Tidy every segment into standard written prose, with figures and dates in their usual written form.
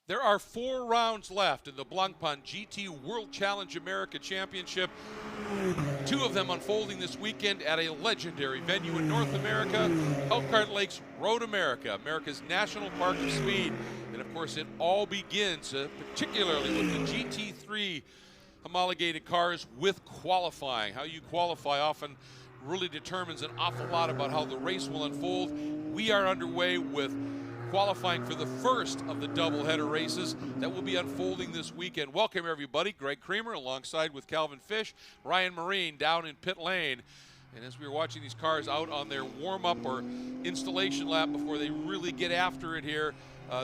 There are 4 rounds left in the Blancpain GT World Challenge America Championship. 2 of them unfolding this weekend at a legendary venue in North America, Elkhart Lakes Road America, America's national park of speed. And of course, it all begins, particularly with the GT3 homologated cars, with qualifying. How you qualify often really determines an awful lot about how the race will unfold. We are underway with qualifying for the first of the doubleheader races that will be unfolding this weekend. Welcome everybody. Greg Creamer alongside with Calvin Fish, Ryan Marine down in pit lane. And as we were watching these cars out on their warm-up or installation lap before they really get after it here,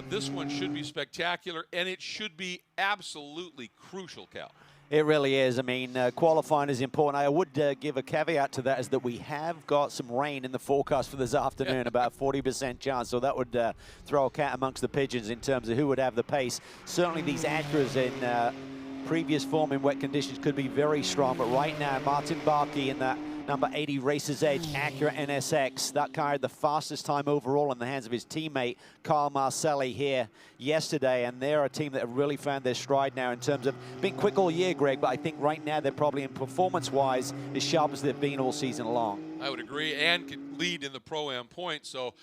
this one should be spectacular, and it should be absolutely crucial, Cal. It really is. I mean, qualifying is important. I would give a caveat to that, is that we have got some rain in the forecast for this afternoon, about a 40% chance. So that would throw a cat amongst the pigeons in terms of who would have the pace. Certainly these Acuras in previous form in wet conditions could be very strong. But right now, Martin Barkey in that number 80 Racer's Edge Acura NSX, that car had the fastest time overall in the hands of his teammate Carl Marcelli here yesterday, and they're a team that have really found their stride now in terms of being quick all year, Greg, but I think right now they're probably in performance-wise as sharp as they've been all season long. I would agree, and could lead in the Pro-Am points, so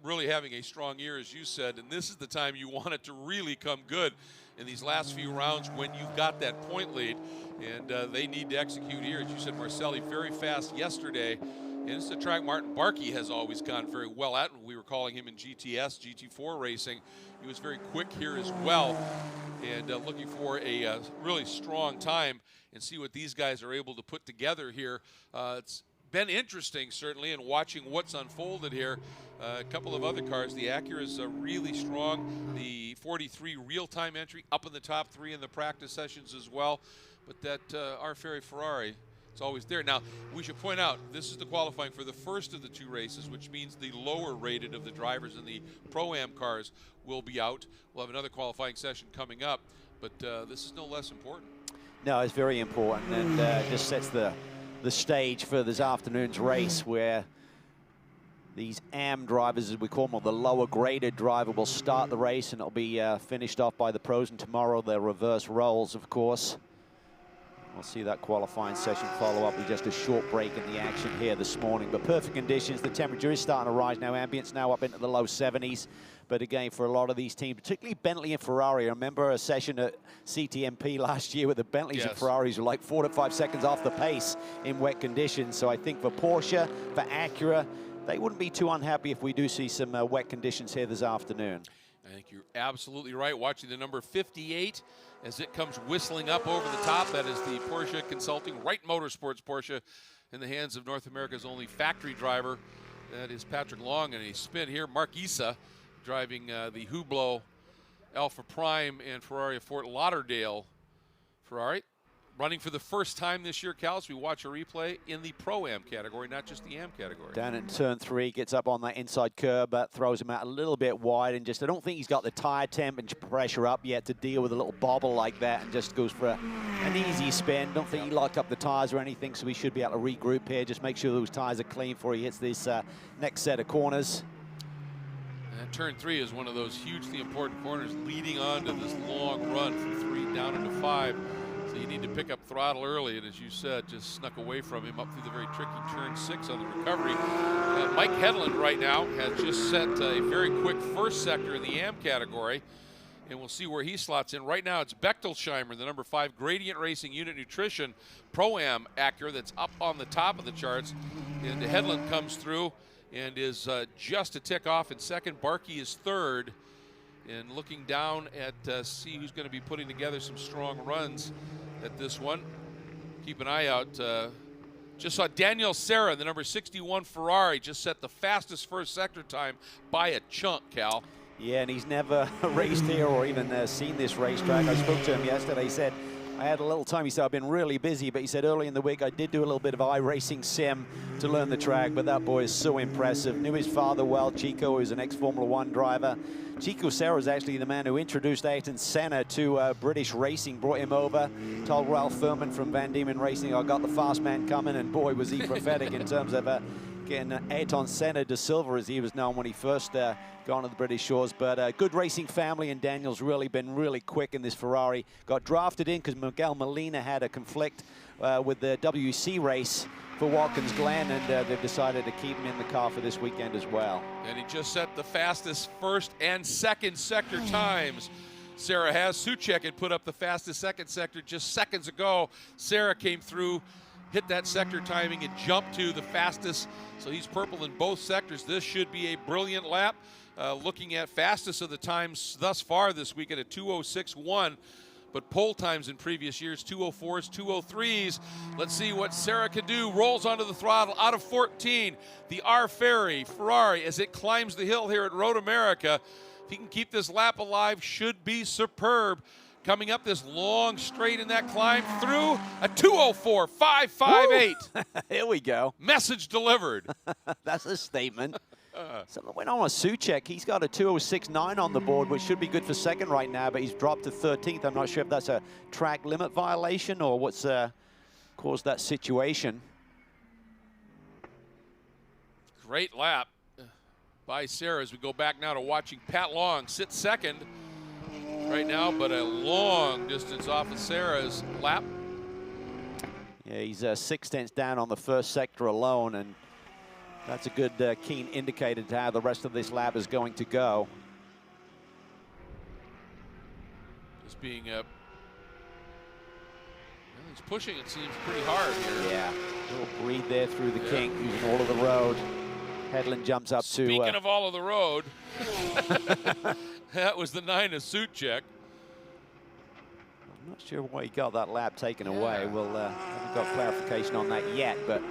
really having a strong year, as you said, and this is the time you want it to really come good in these last few rounds when you've got that point lead. And they need to execute here. As you said, Marcelli very fast yesterday. And it's a track Martin Barkey has always gone very well at. We were calling him in GTS, GT4 racing. He was very quick here as well. And looking for a really strong time and see what these guys are able to put together here. It's been interesting, certainly, in watching what's unfolded here. A couple of other cars. The Acura is really strong. The 43 real-time entry up in the top 3 in the practice sessions as well. But that our Ferrari, it's always there. Now, we should point out, this is the qualifying for the first of the 2 races, which means the lower rated of the drivers in the Pro-Am cars will be out. We'll have another qualifying session coming up, but this is no less important. No, it's very important, and just sets the stage for this afternoon's race, where these AM drivers, as we call them, or the lower graded driver, will start the race, and it'll be finished off by the pros, and tomorrow they'll reverse roles, of course. We'll see that qualifying session follow up with just a short break in the action here this morning. But perfect conditions. The temperature is starting to rise now. Ambient's now up into the low 70s. But again, for a lot of these teams, particularly Bentley and Ferrari, I remember a session at CTMP last year where the Bentleys and Ferraris were like 4 to 5 seconds off the pace in wet conditions. So I think for Porsche, for Acura, they wouldn't be too unhappy if we do see some wet conditions here this afternoon. I think you're absolutely right. Watching the number 58 as it comes whistling up over the top. That is the Porsche Consulting Wright Motorsports Porsche in the hands of North America's only factory driver. That is Patrick Long, and a spin here. Mark Issa driving the Hublot Alpha Prime and Ferrari of Fort Lauderdale Ferrari. Running for the first time this year, Cal, as we watch a replay in the Pro-Am category, not just the Am category. Down in turn 3, gets up on that inside curb, throws him out a little bit wide, and just, I don't think he's got the tire temp and pressure up yet to deal with a little bobble like that, and just goes for an easy spin. Don't think he locked up the tires or anything, so he should be able to regroup here. Just make sure those tires are clean before he hits this next set of corners. And turn 3 is one of those hugely important corners leading on to this long run from 3 down into 5. So you need to pick up throttle early, and as you said, just snuck away from him up through the very tricky turn 6 on the recovery. Mike Hedlund right now has just set a very quick first sector in the Am category, and we'll see where he slots in. Right now it's Bechtelsheimer, the number 5 Gradient Racing Unit Nutrition Pro-Am Acura that's up on the top of the charts, and Hedlund comes through and is just a tick off in second. Barkey is third. And looking down at see who's going to be putting together some strong runs at this one. Keep an eye out. Just saw Daniel Serra, the number 61 Ferrari, just set the fastest first sector time by a chunk, Cal. Yeah, and he's never raced here or even seen this racetrack. I spoke to him yesterday. He said, I had a little time. He said, I've been really busy, but he said early in the week I did do a little bit of iRacing sim to learn the track, but that boy is so impressive. Knew his father well, Chico, who's an ex-Formula 1 driver. Chico Serra is actually the man who introduced Ayrton Senna to British racing, brought him over, told Ralph Furman from Van Diemen Racing, I got the fast man coming, and boy, was he prophetic in terms of getting Ayrton Senna de Silva, as he was known when he first gone to the British shores. But good racing family, and Daniel's really been really quick in this Ferrari. Got drafted in because Miguel Molina had a conflict with the WC race for Watkins Glen, and they've decided to keep him in the car for this weekend as well. And he just set the fastest first and second sector times. Sarah has. Soucek had put up the fastest second sector just seconds ago. Sarah came through, hit that sector timing, and jumped to the fastest. So he's purple in both sectors. This should be a brilliant lap. Looking at fastest of the times thus far this week at a 2:06.1. But pole times in previous years, 2:04s, 2:03s. Let's see what Sarah can do. Rolls onto the throttle out of 14. The R Ferrari, as it climbs the hill here at Road America. If he can keep this lap alive, should be superb. Coming up this long straight in that climb through a 2:04.558. Here we go. Message delivered. That's a statement. Something went on with Soucek. He's got a 2:06.9 on the board, which should be good for second right now, but he's dropped to 13th. I'm not sure if that's a track limit violation or what's caused that situation. Great lap by Sarah as we go back now to watching Pat Long sit second right now, but a long distance off of Sarah's lap. Yeah, he's 6/10 down on the first sector alone, and that's a good keen indicator to how the rest of this lap is going to go. Just being he's pushing, it seems, pretty hard here. Yeah, a little breathe there through the kink, using all of the road. Headland jumps up to... Speaking of all of the road, that was the 9 of Soucek. I'm not sure why he got that lap taken away. We'll haven't got clarification on that yet, but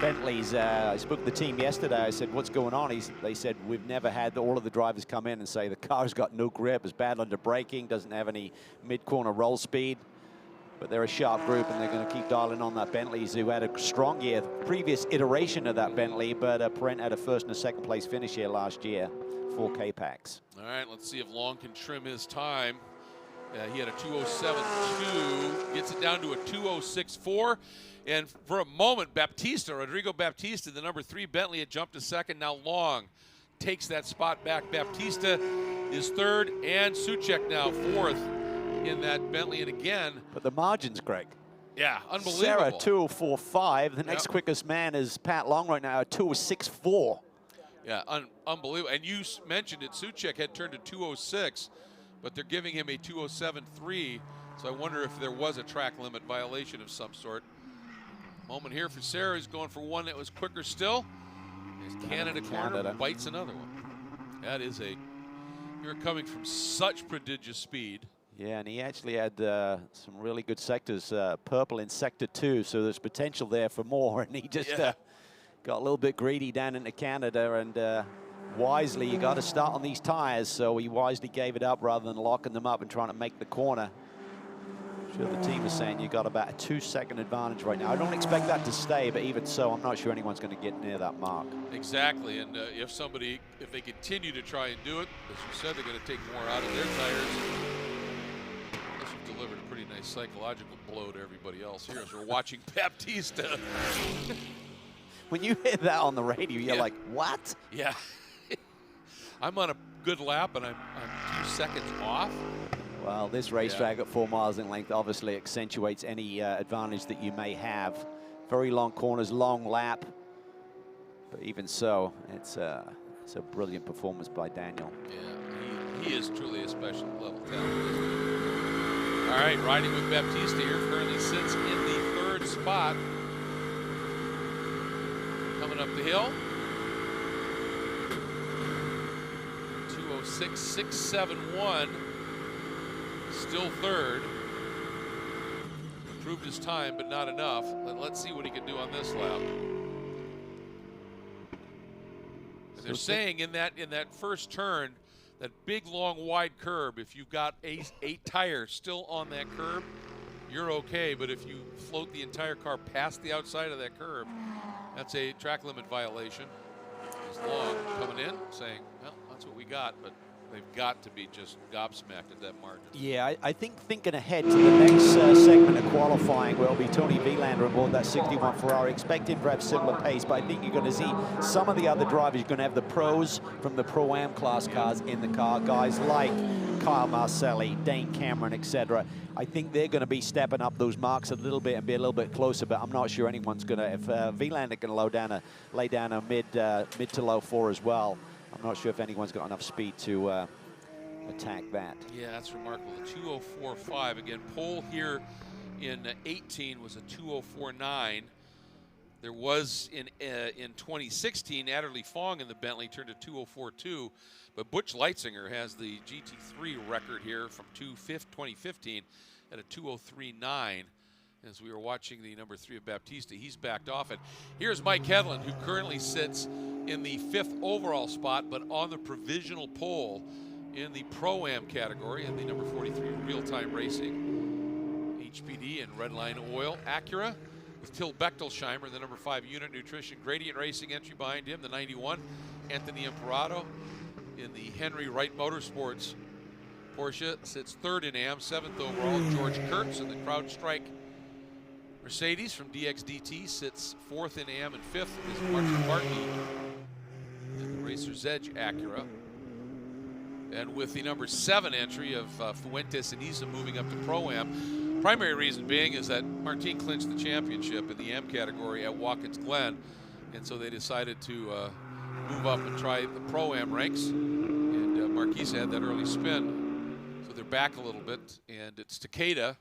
Bentley's, I spoke to the team yesterday. I said, what's going on? They said, we've never had all of the drivers come in and say the car's got no grip, is bad under braking, doesn't have any mid-corner roll speed. But they're a sharp group, and they're going to keep dialing on that Bentley's, who had a strong year, previous iteration of that Bentley, but Perrent had a first and a second place finish here last year, 4K packs. All right, let's see if Long can trim his time. He had a 2:07.2, gets it down to a 2:06.4. And for a moment, Rodrigo Baptista, the number 3 Bentley, had jumped to second. Now Long takes that spot back. Baptista is third, and Soucek now fourth in that Bentley. And again, but the margins, Greg. Yeah, unbelievable. Sarah 2:04.5. The next quickest man is Pat Long right now at 2:06.4. Yeah, unbelievable. And you mentioned it, Soucek had turned to 2:06, but they're giving him a 2:07.3. So I wonder if there was a track limit violation of some sort. Moment here for Sarah, who's going for one that was quicker still. As Canada corner bites another one. That is you're coming from such prodigious speed. Yeah, and he actually had some really good sectors, purple in sector 2, so there's potential there for more, and he just got a little bit greedy down into Canada, and wisely, you got to start on these tires, so he wisely gave it up rather than locking them up and trying to make the corner. I'm sure the team is saying you got about a 2-second advantage right now. I don't expect that to stay, but even so, I'm not sure anyone's going to get near that mark. Exactly, and if they continue to try and do it, as you said, they're going to take more out of their tires. This has delivered a pretty nice psychological blow to everybody else here as we're watching Baptista. When you hear that on the radio, you're like, what? Yeah. I'm on a good lap, and I'm 2 seconds off. Well, this racetrack at 4 miles in length obviously accentuates any advantage that you may have. Very long corners, long lap. But even so, it's a brilliant performance by Daniel. Yeah, he is truly a special level talent. All right, riding with Baptista here, currently sits in the 3rd spot. Coming up the hill. 2:06.671. Still 3rd. Improved his time, but not enough. Let's see what he can do on this lap. They're saying in that first turn, that big, long, wide curb, if you've got 8 tires still on that curb, you're okay. But if you float the entire car past the outside of that curb, that's a track limit violation. It's Long coming in saying, well, that's what we got, but They've got to be just gobsmacked at that margin. Yeah, I think thinking ahead to the next segment of qualifying, where it'll be Tony Vilander aboard that 61 Ferrari. Expect him to have similar pace, but I think you're going to see some of the other drivers. You're going to have the pros from the Pro-Am class cars in the car, guys like Kyle Marcelli, Dane Cameron, etc. I think they're going to be stepping up those marks a little bit and be a little bit closer, but I'm not sure anyone's going to. If Vilander can lay down a mid to low 4 as well, I'm not sure if anyone's got enough speed to attack that. Yeah, that's remarkable. The 2:04.5 again. Pole here in 18 was a 2:04.9. There was in 2016 Adderley Fong in the Bentley turned to 2:04.2, but Butch Leitzinger has the GT3 record here from 2015 at a 2:03.9. As we were watching the number 3 of Baptista, he's backed off it. Here's Mike Hedlund, who currently sits in the 5th overall spot, but on the provisional pole in the Pro-Am category in the number 43 Real-Time Racing. HPD and Redline Oil. Acura with Till Bechtelsheimer, the number 5 Unit Nutrition. Gradient Racing entry behind him, the 91. Anthony Imperato in the Henry Wright Motorsports. Porsche sits 3rd in AM, 7th overall. George Kurtz in the CrowdStrike. Mercedes from DXDT sits 4th in AM and 5th is Martin Barkey in the Racer's Edge Acura. And with the number 7 entry of Fuentes and Isa moving up to Pro-Am, primary reason being is that Martin clinched the championship in the AM category at Watkins Glen, and so they decided to move up and try the Pro-Am ranks, and Marquise had that early spin, so they're back a little bit, and it's Takeda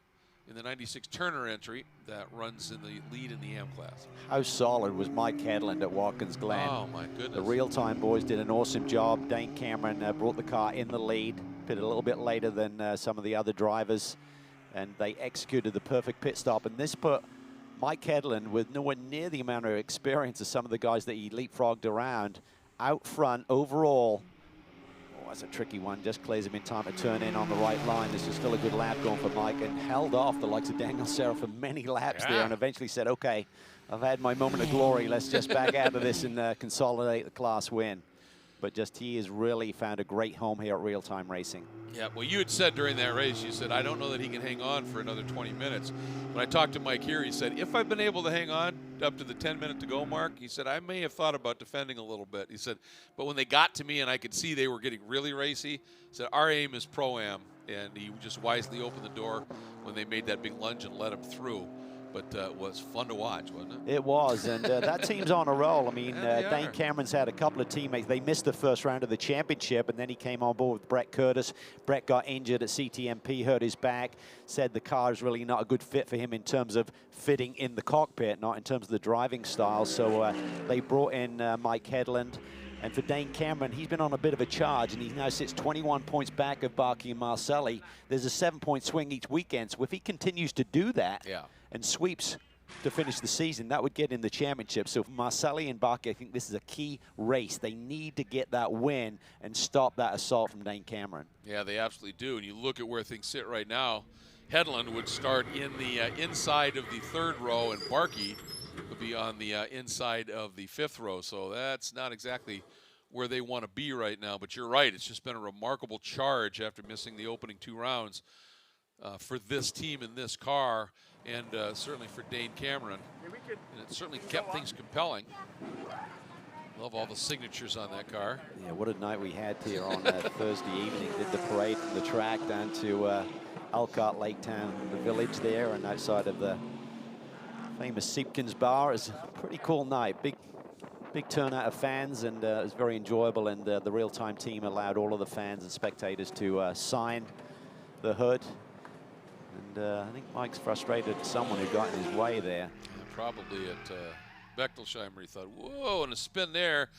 in the 96 Turner entry that runs in the lead in the AM class. How solid was Mike Hedlund at Watkins Glen? Oh my goodness. The Real-Time boys did an awesome job. Dane Cameron brought the car in the lead, pitted a little bit later than some of the other drivers, and they executed the perfect pit stop. And this put Mike Hedlund, with nowhere near the amount of experience as some of the guys that he leapfrogged around, out front overall. That's a tricky one, just clears him in time to turn in on the right line. This is still a good lap going for Mike, and held off the likes of Daniel Serra for many laps there, and eventually said, okay, I've had my moment of glory, let's just back out of this and consolidate the class win. But just he has really found a great home here at Real-Time Racing. Yeah, well, you had said during that race, you said, I don't know that he can hang on for another 20 minutes. When I talked to Mike here, he said, if I've been able to hang on up to the 10-minute to go mark, he said, I may have thought about defending a little bit. He said, but when they got to me and I could see they were getting really racy, he said, our aim is Pro-Am. And he just wisely opened the door when they made that big lunge and let him through. But it was fun to watch, wasn't it? It was, and that team's on a roll. I mean, Dane Cameron's had a couple of teammates. They missed the first round of the championship, and then he came on board with Brett Curtis. Brett got injured at CTMP, hurt his back, said the car is really not a good fit for him in terms of fitting in the cockpit, not in terms of the driving style. So they brought in Mike Hedlund. And for Dane Cameron, he's been on a bit of a charge, and he now sits 21 points back of Barkey and Marcelli. There's a 7-point swing each weekend, so if he continues to do that, and sweeps to finish the season, that would get in the championship. So for Marcelli and Barkey, I think this is a key race. They need to get that win and stop that assault from Dane Cameron. Yeah, they absolutely do. And you look at where things sit right now, Hedlund would start in the inside of the 3rd row, and Barkey would be on the inside of the 5th row. So that's not exactly where they want to be right now. But you're right, it's just been a remarkable charge after missing the opening 2 rounds for this team in this car. And certainly for Dane Cameron. And it certainly kept things compelling. Love all the signatures on that car. Yeah, what a night we had here on Thursday evening. Did the parade from the track down to Elkhart Lake Town, the village there, and outside of the famous Siepkins Bar. It was a pretty cool night. Big turnout of fans, and it was very enjoyable. And the Real-Time team allowed all of the fans and spectators to sign the hood. And I think Mike's frustrated at someone who got in his way there. Yeah, probably at Bechtelsheimer. He thought, whoa, and a spin there.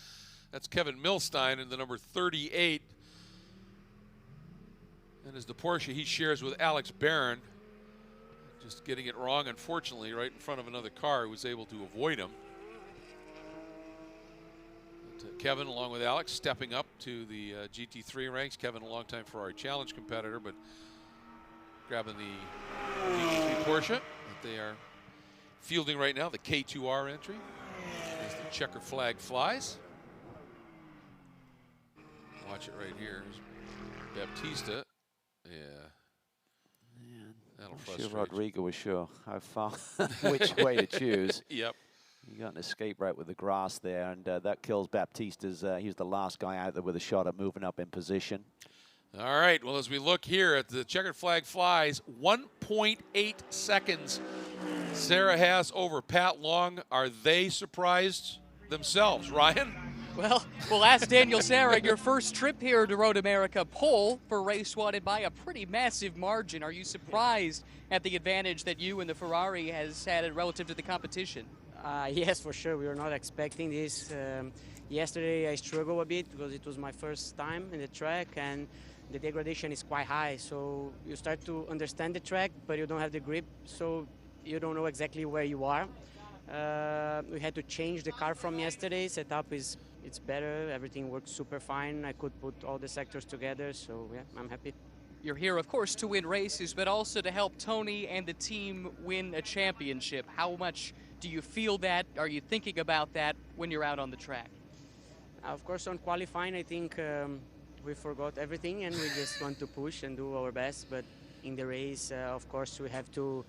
That's Kevin Milstein in the number 38. And as the Porsche he shares with Alex Barron, just getting it wrong, unfortunately, right in front of another car who was able to avoid him. But, Kevin, along with Alex, stepping up to the GT3 ranks. Kevin, a longtime Ferrari Challenge competitor, but grabbing the GT3 Porsche that they are fielding right now, the K2R entry, as the checker flag flies. Watch it right here. Baptista, yeah. That'll I'm frustrate sure Rodrigo was sure how far, which way to choose. Yep. You got an escape route with the grass there, and that kills Baptista's. He's the last guy out there with a shot at moving up in position. All right, well, as we look here at the checkered flag flies, 1.8 seconds Sarah has over Pat Long. Are they surprised themselves, Ryan? Well, we'll ask Daniel Sarah, your first trip here to Road America, pole for race one by a pretty massive margin. Are you surprised at the advantage that you and the Ferrari has had relative to the competition? Yes, for sure. We were not expecting this. Yesterday I struggled a bit because it was my first time in the track and the degradation is quite high. So you start to understand the track, but you don't have the grip, so you don't know exactly where you are. We had to change the car from yesterday. Setup it's better. Everything works super fine. I could put all the sectors together, so yeah, I'm happy. You're here, of course, to win races, but also to help Tony and the team win a championship. How much do you feel that? Are you thinking about that when you're out on the track? Of course, on qualifying, I think we forgot everything and we just want to push and do our best. But in the race, of course, we have to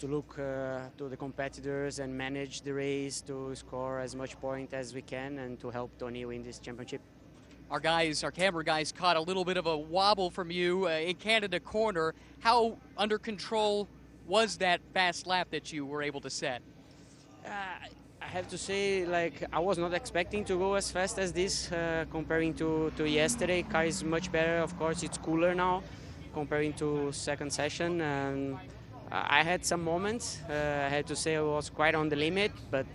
look to the competitors and manage the race to score as much point as we can and to help Tony win this championship. Our camera guys caught a little bit of a wobble from you in Canada corner. How under control was that fast lap that you were able to set? I have to say, like, I was not expecting to go as fast as this comparing to yesterday. Car is much better. Of course, it's cooler now comparing to second session. And I had some moments. I had to say I was quite on the limit, but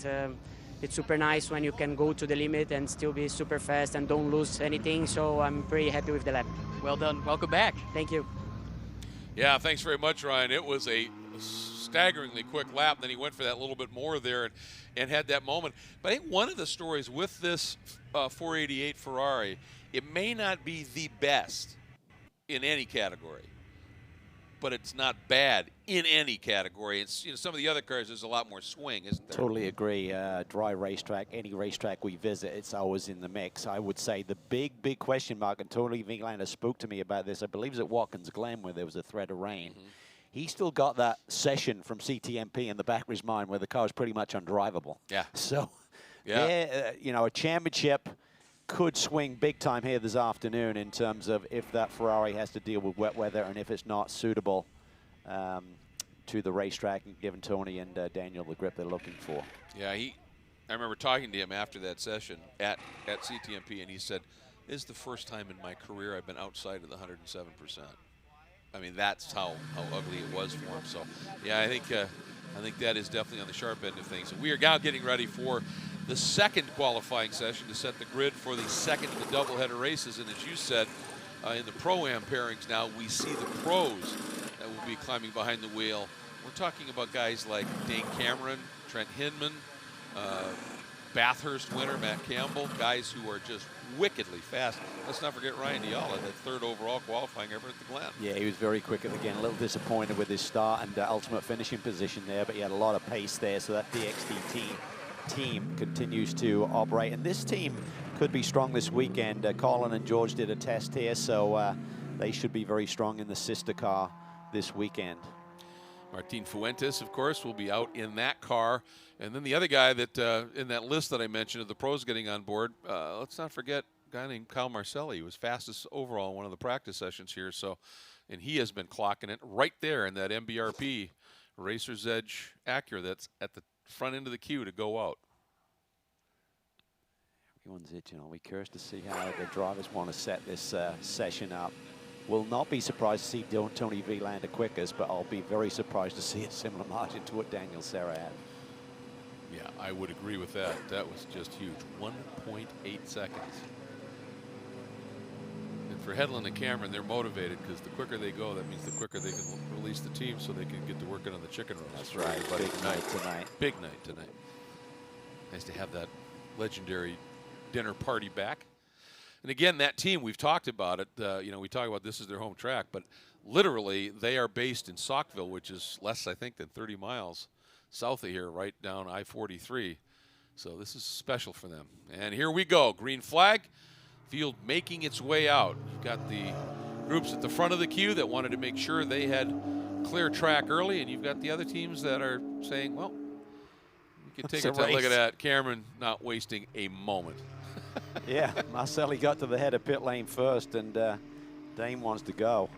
it's super nice when you can go to the limit and still be super fast and don't lose anything. So I'm pretty happy with the lap. Well done. Welcome back. Thank you. Yeah, thanks very much, Ryan. It was a staggeringly quick lap. Then he went for that little bit more there and had that moment. But I think one of the stories with this 488 Ferrari, it may not be the best in any category, but it's not bad in any category. It's, you know, some of the other cars, there's a lot more swing, isn't there? Totally agree. Dry racetrack, any racetrack we visit, it's always in the mix. I would say the big question mark, and Tony Vilander spoke to me about this, I believe it was at Watkins Glen where there was a threat of rain. Mm-hmm. He still got that session from CTMP in the back of his mind where the car was pretty much undrivable. Yeah. So, yeah, you know, a championship could swing big time here this afternoon in terms of if that Ferrari has to deal with wet weather and if it's not suitable to the racetrack and giving Tony and Daniel the grip they're looking for. Yeah, I remember talking to him after that session at CTMP, and he said, "This is the first time in my career I've been outside of the 107%." I mean, that's how ugly it was for him. So, yeah, I think that is definitely on the sharp end of things. And we are now getting ready for the second qualifying session to set the grid for the second of the doubleheader races. And as you said, in the Pro-Am pairings now, we see the pros that will be climbing behind the wheel. We're talking about guys like Dane Cameron, Trent Hinman, Bathurst winner Matt Campbell, guys who are just wickedly fast. Let's not forget Ryan Diala, that third overall qualifying effort at the Glen. Yeah, he was very quick at the beginning. A little disappointed with his start and ultimate finishing position there, but he had a lot of pace there, so that DXT team continues to operate. And this team could be strong this weekend. Colin and George did a test here, so they should be very strong in the sister car this weekend. Martin Fuentes, of course, will be out in that car. And then the other guy that in that list that I mentioned of the pros getting on board, let's not forget a guy named Kyle Marcelli, who was fastest overall in one of the practice sessions here. So, and he has been clocking it right there in that MBRP Racer's Edge Acura that's at the front end of the queue to go out. Everyone's itching. I'll be curious to see how the drivers want to set this session up. Will not be surprised to see Tony Vilander quickest, but I'll be very surprised to see a similar margin to what Daniel Serra had. Yeah, I would agree with that. That was just huge. 1.8 seconds. And for Hedlund and Cameron, they're motivated because the quicker they go, that means the quicker they can release the team so they can get to working on the chicken runs. That's right. Big night tonight. Big night tonight. Nice to have that legendary dinner party back. And again, that team, we've talked about it. You know, we talk about this as their home track, but literally they are based in Saukville, which is less, I think, than 30 miles south of here, right down I-43. So this is special for them. And here we go. Green flag. Field making its way out. You've got the groups at the front of the queue that wanted to make sure they had clear track early, and you've got the other teams that are saying, well, you can take a look at that. Cameron not wasting a moment. Yeah, Marcelli got to the head of pit lane first, and Dane wants to go.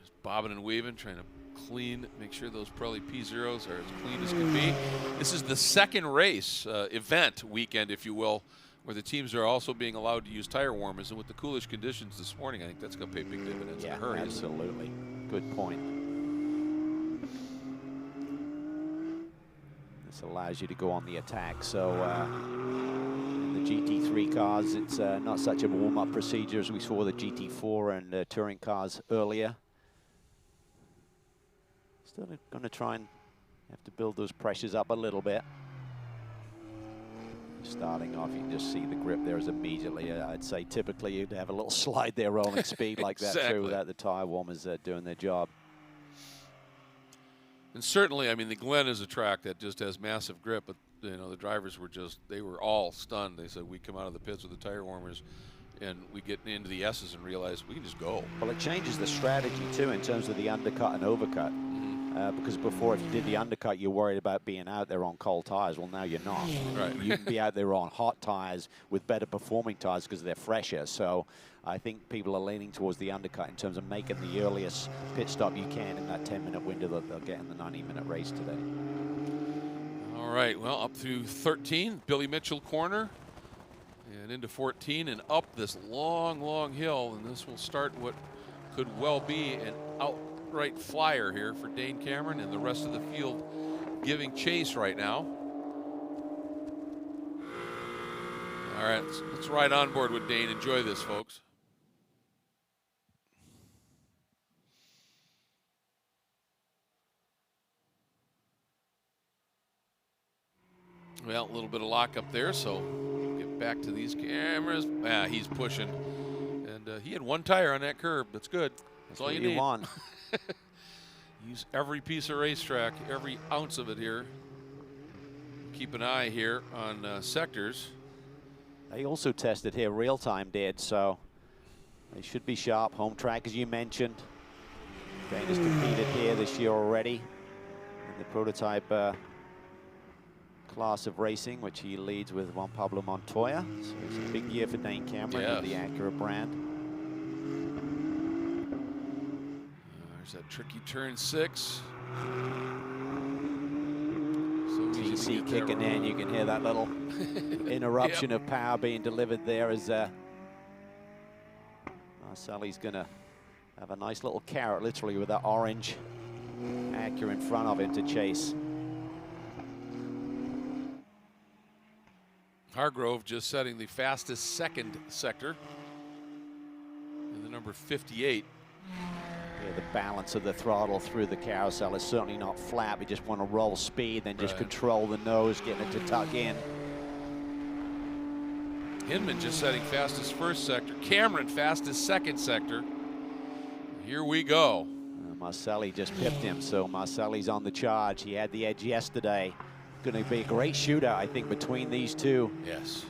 Just bobbing and weaving, trying to clean, make sure those Pirelli P0s are as clean as can be. This is the second race event weekend, if you will, where the teams are also being allowed to use tire warmers, and with the coolish conditions this morning, I think that's going to pay big dividends in a hurry. Absolutely. Good point. This allows you to go on the attack. So in the GT3 cars, it's not such a warm-up procedure as we saw the GT4 and touring cars earlier. Still going to try and have to build those pressures up a little bit. Starting off, you can just see the grip there is immediately. I'd say typically you'd have a little slide there rolling speed like that through without the tire warmers doing their job. And certainly, I mean, the Glen is a track that just has massive grip, but you know, the drivers were just, they were all stunned. They said, we come out of the pits with the tire warmers and we get into the S's and realize we can just go. Well, it changes the strategy too in terms of the undercut and overcut. Because before, if you did the undercut, you're worried about being out there on cold tires. Well, now you're not. Right. You can be out there on hot tires with better performing tires because they're fresher. So I think people are leaning towards the undercut in terms of making the earliest pit stop you can in that 10-minute window that they'll get in the 90-minute race today. All right, well, up through 13, Billy Mitchell corner, and into 14, and up this long, long hill, and this will start what could well be an outright flyer here for Dane Cameron and the rest of the field giving chase right now. All right, let's ride on board with Dane. Enjoy this, folks. Well, a little bit of lock up there, so we'll get back to these cameras. He's pushing, and he had one tire on that curb. That's good. That's all you need. Want. Use every piece of racetrack, every ounce of it here. Keep an eye here on sectors. They also tested here real-time, did, so they should be sharp. Home track, as you mentioned. Dane has competed here this year already in the prototype class of racing, which he leads with Juan Pablo Montoya. So it's a big year for Dane Cameron and the Acura brand. There's that tricky turn 6. TC kicking in, you can hear that little interruption of power being delivered there as Marcelli's gonna have a nice little carrot, literally, with that orange Acura in front of him to chase. Hargrove just setting the fastest second sector in the number 58. Yeah, the balance of the throttle through the carousel is certainly not flat. We just want to roll speed, then just control the nose, getting it to tuck in. Hinman just setting fastest first sector. Cameron fastest second sector. Here we go. Marcelli just pipped him, so Marcelli's on the charge. He had the edge yesterday. Going to be a great shootout, I think, between these two. Yes.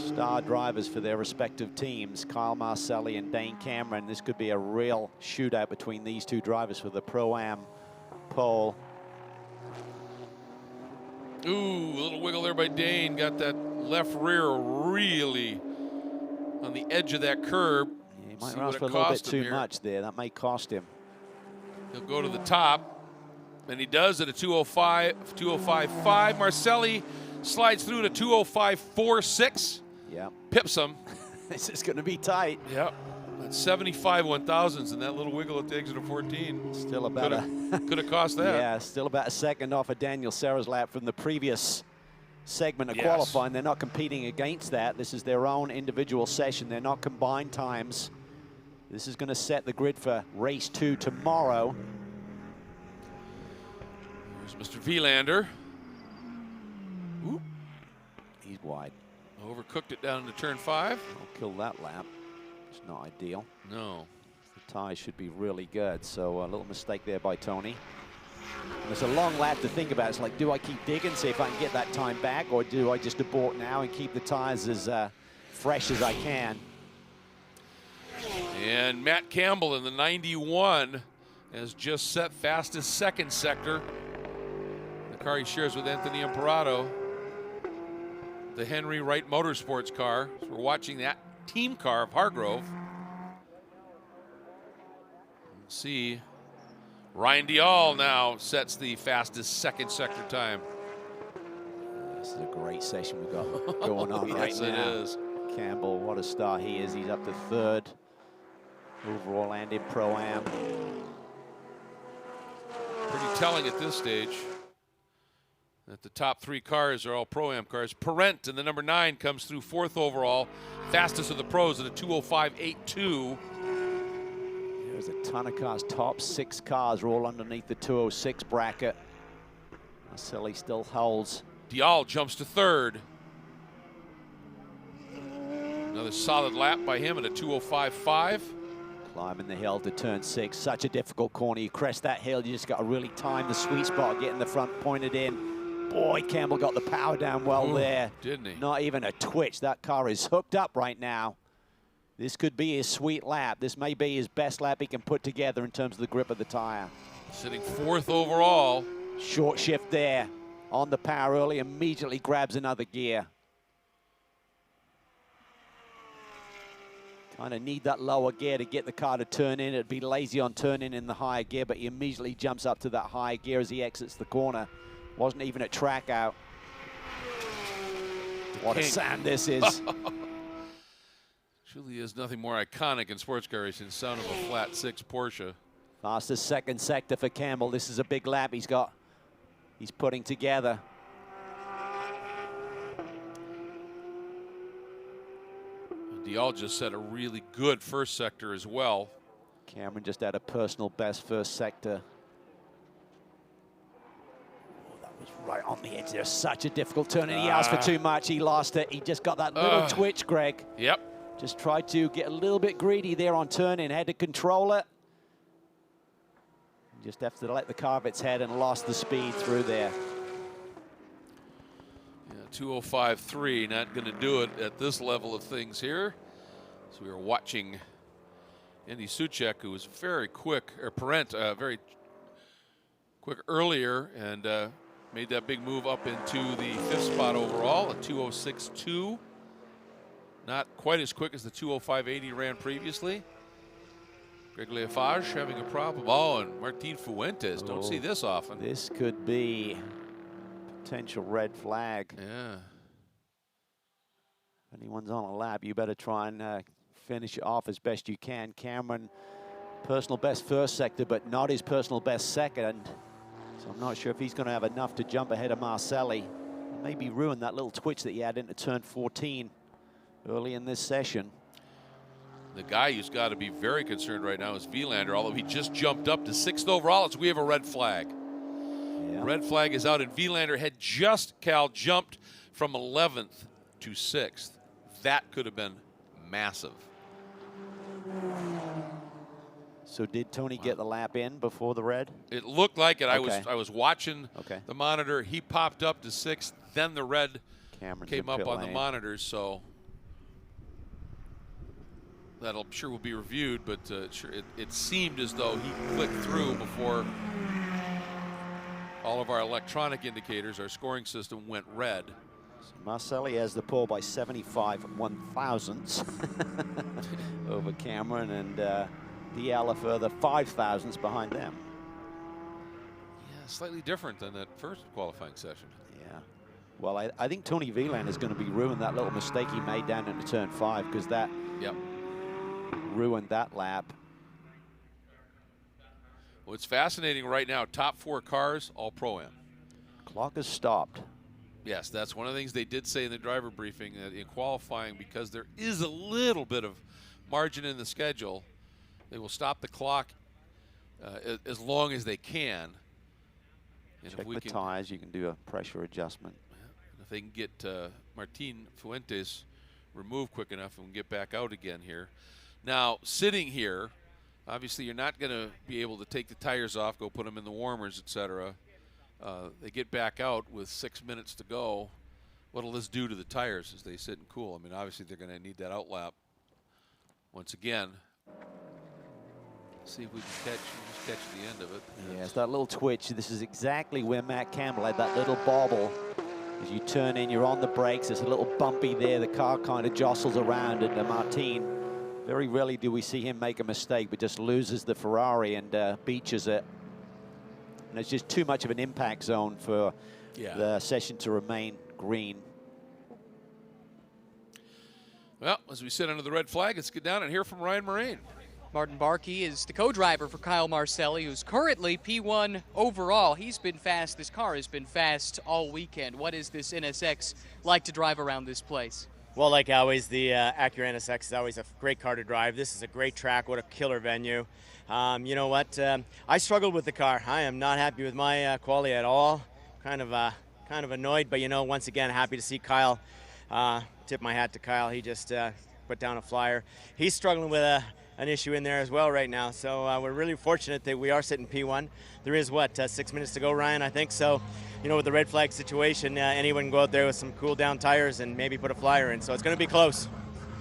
Star drivers for their respective teams, Kyle Marcelli and Dane Cameron. This could be a real shootout between these two drivers for the Pro-Am pole. Ooh, a little wiggle there by Dane. Got that left rear really on the edge of that curb. Yeah, he might ask for a little bit too much there. That may cost him. He'll go to the top. And he does at a 205, 205.5. Marcelli slides through to 205.46. Yeah. Pips him. This is going to be tight. Yep. That's 75 1,000s, and that little wiggle at the exit of 14. Still about could have cost that. Yeah, still about a second off of Daniel Serra's lap from the previous segment of qualifying. They're not competing against that. This is their own individual session. They're not combined times. This is going to set the grid for race 2 tomorrow. Mr. Vielander. Ooh. He's wide. Overcooked it down into turn 5. I'll kill that lap. It's not ideal. No. The tires should be really good. So a little mistake there by Tony. And there's a long lap to think about. It's like, do I keep digging, see if I can get that time back, or do I just abort now and keep the tires as fresh as I can. And Matt Campbell in the 91 has just set fastest second sector. The car he shares with Anthony Imparato, the Henry Wright Motorsports car. So we're watching that team car of Hargrove. Let's see, Ryan Dial now sets the fastest second sector time. This is a great session we've got going on right Yes, now. it is. Campbell, what a star he is. He's up to third overall and in Pro-Am. Pretty telling at this stage that the top three cars are all Pro-Am cars. Parent in the number 9 comes through 4th overall, fastest of the pros at a 2:05.82. There's a ton of cars. Top 6 cars are all underneath the 206 bracket. Marcelli still holds. Dial jumps to 3rd. Another solid lap by him at a 2:05.5. Climbing the hill to turn 6. Such a difficult corner. You crest that hill, you just got to really time the sweet spot, getting the front pointed in. Boy, Campbell got the power down well there. Didn't he? Not even a twitch. That car is hooked up right now. This could be his sweet lap. This may be his best lap he can put together in terms of the grip of the tire. Sitting 4th overall. Short shift there on the power early, immediately grabs another gear. Kind of need that lower gear to get the car to turn in. It'd be lazy on turning in the higher gear, but he immediately jumps up to that higher gear as he exits the corner. Wasn't even at track out. What a sound this is. Truly is nothing more iconic in sports car racing, the sound of a flat 6 Porsche. Fastest second sector for Campbell. This is a big lap he's putting together. Dial just set a really good first sector as well. Cameron just had a personal best first sector. Oh, that was right on the edge. There's such a difficult turn, and he asked for too much. He lost it. He just got that little twitch, Greg. Yep. Just tried to get a little bit greedy there on turning, had to control it. Just have to let the car have its head and lost the speed through there. Yeah, 2:05.3, not going to do it at this level of things here. So we were watching Andy Suchek, who was very quick, or Parent, very quick earlier, and made that big move up into the 5th spot overall, a 2:06.2. Not quite as quick as the 2:05.8 he ran previously. Greg Leafage having a problem. Oh, and Martin Fuentes. Don't see this often. This could be potential red flag. Yeah. If anyone's on a lap, you better try and finish it off as best you can. Cameron, personal best first sector, but not his personal best second. So I'm not sure if he's going to have enough to jump ahead of Marcelli. Maybe ruin that little twitch that he had into turn 14 early in this session. The guy who's got to be very concerned right now is Vilander, although he just jumped up to 6th overall. We have a red flag. Yeah. Red flag is out, and Vilander had just, Cal, jumped from 11th to 6th. That could have been massive. So did Tony get the lap in before the red? It looked like it. Okay. I was watching the monitor. He popped up to 6th, then the red Cameron's came in up pit on the lane. monitors, so that I'm sure will be reviewed, but it seemed as though he clicked through before all of our electronic indicators, our scoring system, went red. So Marcelli has the pole by 75 1/1000ths over Cameron, and DL a further 5/1000ths behind them. Yeah, slightly different than that first qualifying session. Yeah. Well, I think Tony Vilander is going to be ruined that little mistake he made down into turn 5, because that ruined that lap. Well, it's fascinating right now. Top 4 cars, all Pro-Am. Clock has stopped. Yes, that's one of the things they did say in the driver briefing, that in qualifying, because there is a little bit of margin in the schedule, they will stop the clock as long as they can. And Check if we the can, tires, you can do a pressure adjustment. if they can get Martin Fuentes removed quick enough and get back out again here. Now, sitting here, obviously you're not going to be able to take the tires off, go put them in the warmers, etc. They get back out with 6 minutes to go. What'll this do to the tires as they sit and cool? I mean, obviously they're going to need that outlap once again. See if we can just catch the end of it. Yeah, it's that little twitch. This is exactly where Matt Campbell had that little bobble. As you turn in, you're on the brakes. There's a little bumpy there. The car kind of jostles around, and Martin, very rarely do we see him make a mistake, but just loses the Ferrari and beaches it. And it's just too much of an impact zone for the session to remain green. Well, as we sit under the red flag, let's get down and hear from Ryan Moraine. Martin Barkey is the co-driver for Kyle Marcelli, who's currently P1 overall. He's been fast. This car has been fast all weekend. What is this NSX like to drive around this place? Well, like always, the Acura NSX is always a great car to drive. This is a great track. What a killer venue. You know what? I struggled with the car. I am not happy with my quality at all. Kind of annoyed, but you know, once again, happy to see Kyle. Tip my hat to Kyle. He just put down a flyer. He's struggling with an issue in there as well right now. So we're really fortunate that we are sitting P1. There is, what, 6 minutes to go, Ryan, I think. So, you know, with the red flag situation, anyone can go out there with some cool down tires and maybe put a flyer in. So it's going to be close.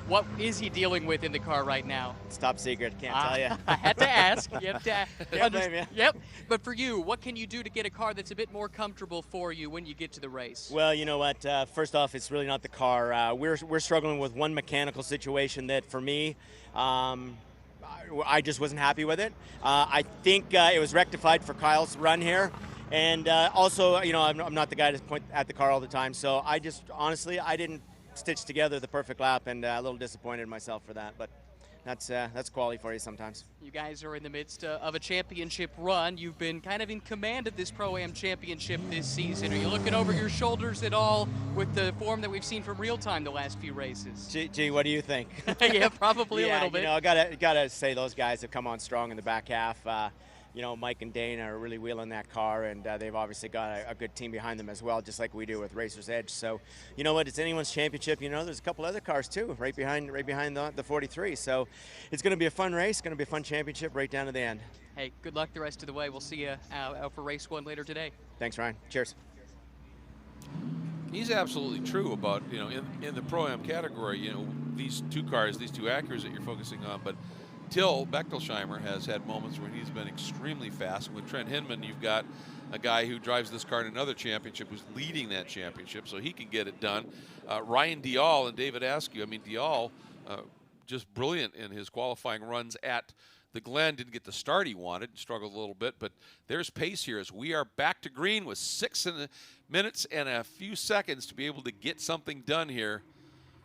What is he dealing with in the car right now? It's top secret, can't tell you. I had to ask. You have to Can't blame you. Yep. But for you, what can you do to get a car that's a bit more comfortable for you when you get to the race? Well, you know what? First off, it's really not the car. We're struggling with one mechanical situation that, for me, I just wasn't happy with it. I think it was rectified for Kyle's run here. And also, you know, I'm not the guy to point at the car all the time. So I just, honestly, I didn't stitch together the perfect lap, and a little disappointed in myself for that. But that's quality for you sometimes. You guys are in the midst of a championship run. You've been kind of in command of this Pro-Am championship this season. Are you looking over your shoulders at all with the form that we've seen from real time the last few races? Gee, what do you think? Yeah, probably a little bit. You know, I gotta say those guys have come on strong in the back half. You know, Mike and Dane are really wheeling that car, and they've obviously got a good team behind them as well, just like we do with Racer's Edge. So, you know what? It's anyone's championship. You know, there's a couple other cars too, right behind the 43. So, it's going to be a fun race. Going to be a fun championship right down to the end. Hey, good luck the rest of the way. We'll see you out for race 1 later today. Thanks, Ryan. Cheers. He's absolutely true about, you know, in the Pro-Am category, you know, these two cars, these two Acuras that you're focusing on, but Till Bechtelsheimer has had moments where he's been extremely fast. With Trent Hinman, you've got a guy who drives this car in another championship who's leading that championship, so he can get it done. Ryan Dial and David Askew. I mean, Dial just brilliant in his qualifying runs at the Glen. Didn't get the start he wanted, struggled a little bit, but there's pace here as we are back to green with 6 minutes and a few seconds to be able to get something done here.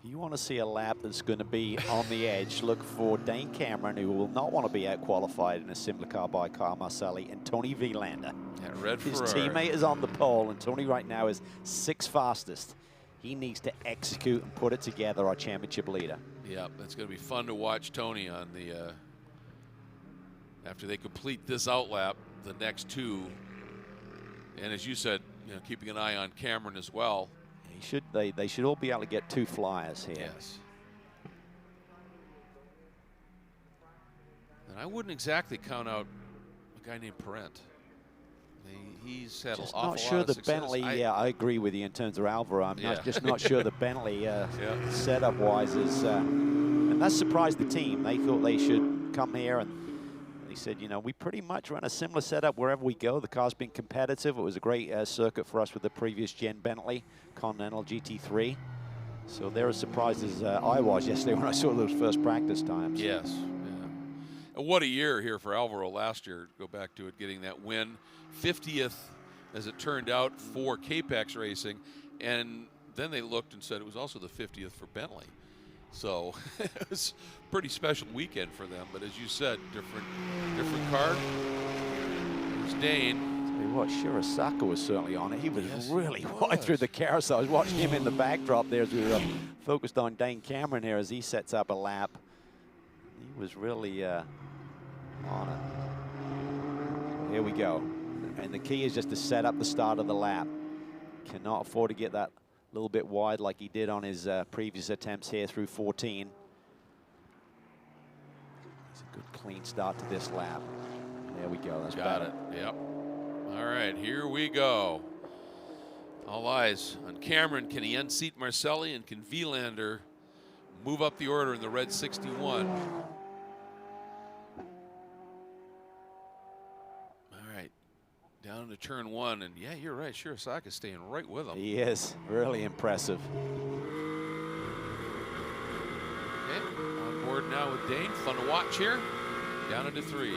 You want to see a lap that's going to be on the edge, look for Dane Cameron, who will not want to be out-qualified in a similar car by Kyle Marcelli, and Tony Vilander. His teammate is on the pole, and Tony right now is 6th fastest. He needs to execute and put it together, our championship leader. Yeah, it's going to be fun to watch Tony on the, after they complete this outlap, the next two. And as you said, you know, keeping an eye on Cameron as well. They should all be able to get 2 flyers here. Yes. And I wouldn't exactly count out a guy named Parent. He's had an awful lot of success. Not sure the Bentley, I agree with you in terms of Alvaro. I'm just not sure the Bentley setup-wise is, and that surprised the team. They thought they should come here, and they said, you know, we pretty much run a similar setup wherever we go. The car's been competitive. It was a great circuit for us with the previous gen Bentley, Continental GT3. So they're as surprised as I was yesterday when I saw those first practice times. Yes. Yeah. And what a year here for Alvaro last year. Go back to it, getting that win. 50th, as it turned out, for Capex Racing. And then they looked and said it was also the 50th for Bentley. So it was a pretty special weekend for them. But as you said, different card. There's Dane. Tell you what, Shirosaka was certainly on it. He was really wide through the carousel. I was watching him in the backdrop there as we were focused on Dane Cameron here as he sets up a lap. He was really on it. Here we go. And the key is just to set up the start of the lap. Cannot afford to get that a little bit wide like he did on his previous attempts here through 14. It's a good clean start to this lap. There we go. That's got better. it. Yep. All right, here we go. All eyes on Cameron. Can he unseat Marcelli, and can Vilander move up the order in the red 61? All right, down to turn 1, and yeah, you're right. Shirasaka's staying right with him. He is really impressive. Okay, on board now with Dane. Fun to watch here. Down into 3.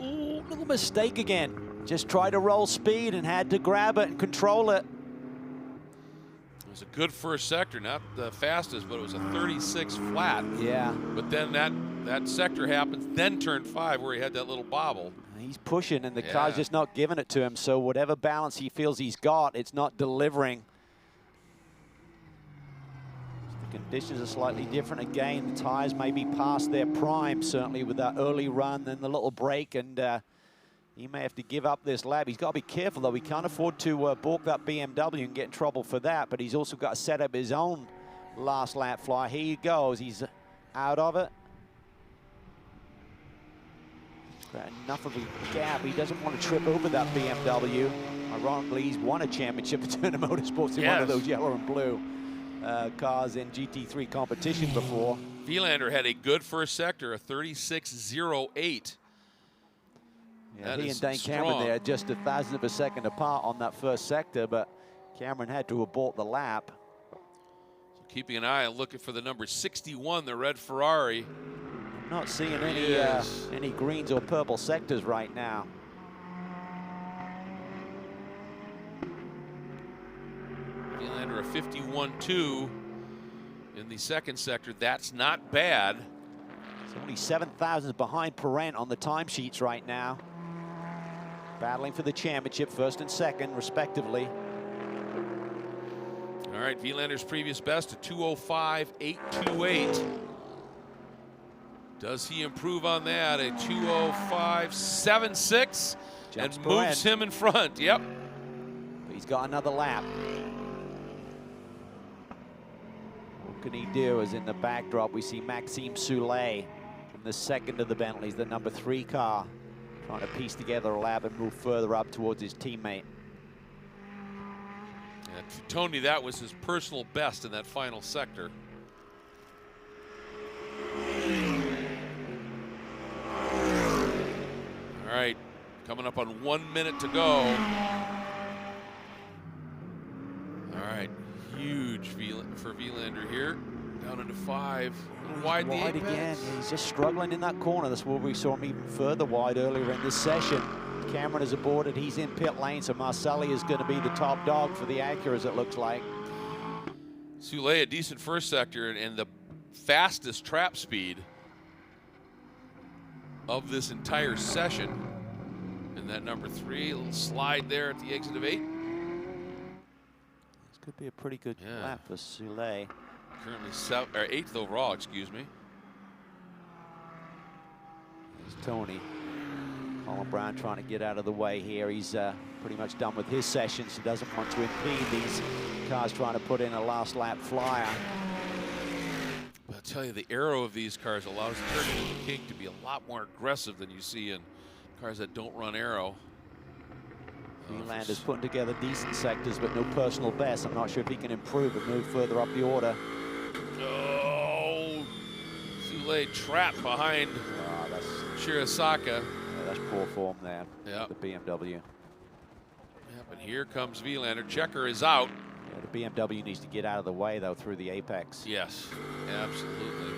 Ooh, little mistake again. Just tried to roll speed and had to grab it and control it. It was a good first sector, not the fastest, but it was a 36 flat. Yeah. But then that sector happens, then turn 5 where he had that little bobble. He's pushing and the car's just not giving it to him. So whatever balance he feels he's got, it's not delivering. The conditions are slightly different again. The tires may be past their prime, certainly with that early run, then the little break, and he may have to give up this lap. He's got to be careful, though. He can't afford to balk that BMW and get in trouble for that, but he's also got to set up his own last lap fly. Here he goes. He's out of it. Got enough of a gap. He doesn't want to trip over that BMW. Ironically, he's won a championship at Turner Motorsports in one of those yellow and blue cars in GT3 competition before. Vilander had a good first sector, a 36.08. Yeah, he and Dane Cameron there just 1,000th of a second apart on that first sector, but Cameron had to abort the lap. So keeping an eye and looking for the number 61, the red Ferrari. I'm not seeing any greens or purple sectors right now. Vilander a 51.2 in the second sector. That's not bad. It's only 7,000 behind Perrent on the timesheets right now. Battling for the championship, first and second, respectively. All right, Vilander's previous best, a 2:05.828. Does he improve on that? A 2:05.76 and moves him in front. Yep. But he's got another lap. What can he do? As in the backdrop, we see Maxime Soulet from the second of the Bentleys, the number 3 car, trying to piece together a lap and move further up towards his teammate. Yeah, to Tony, that was his personal best in that final sector. All right, coming up on 1 minute to go. All right, huge for Vilander here. Down into 5, wide the apex. Again. He's just struggling in that corner. That's where we saw him even further wide earlier in this session. Cameron is aborted. He's in pit lane, so Marcelli is going to be the top dog for the Acuras, it looks like. Soulet, a decent first sector, and the fastest trap speed of this entire session. And that number 3, a little slide there at the exit of 8. This could be a pretty good lap for Soulet. Currently 8th overall, excuse me. There's Tony. Colin Brown trying to get out of the way here. He's pretty much done with his sessions. He doesn't want to impede these cars trying to put in a last lap flyer. But I'll tell you, the aero of these cars allows the Turkey King to be a lot more aggressive than you see in cars that don't run aero. Vilander's putting together decent sectors, but no personal best. I'm not sure if he can improve and move further up the order. Oh, Soulet trapped behind Shirasaka. Yeah, that's poor form there. Yeah. The BMW. Yep, and here comes Vilander. Checker is out. Yeah, the BMW needs to get out of the way, though, through the apex. Yes, absolutely.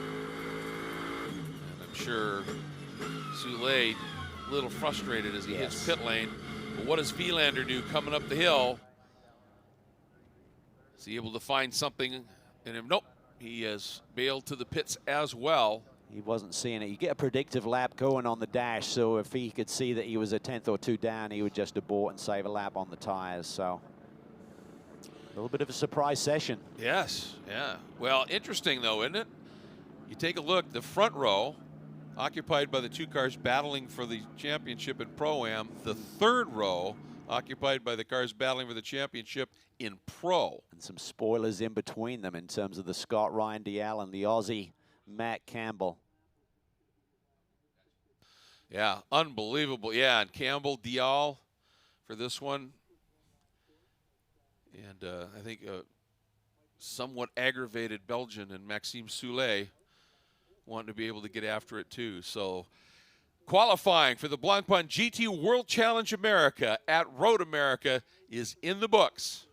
And I'm sure Soulet a little frustrated as he hits pit lane. But what does Vilander do coming up the hill? Is he able to find something in him? Nope, he has bailed to the pits as well. He wasn't seeing it. You get a predictive lap going on the dash, so if he could see that he was a 10th or 2 down, he would just abort and save a lap on the tires. So a little bit of a surprise session. Yes, yeah. Well, interesting though, isn't it? You take a look, the front row, occupied by the two cars battling for the championship in Pro-Am. The third row, occupied by the cars battling for the championship in Pro. And some spoilers in between them in terms of the Scott Ryan Dial and the Aussie Matt Campbell. Yeah, unbelievable. Yeah, and Campbell, Dial for this one. And I think somewhat aggravated Belgian and Maxime Soulet wanting to be able to get after it too. So qualifying for the Blancpain GT World Challenge America at Road America is in the books.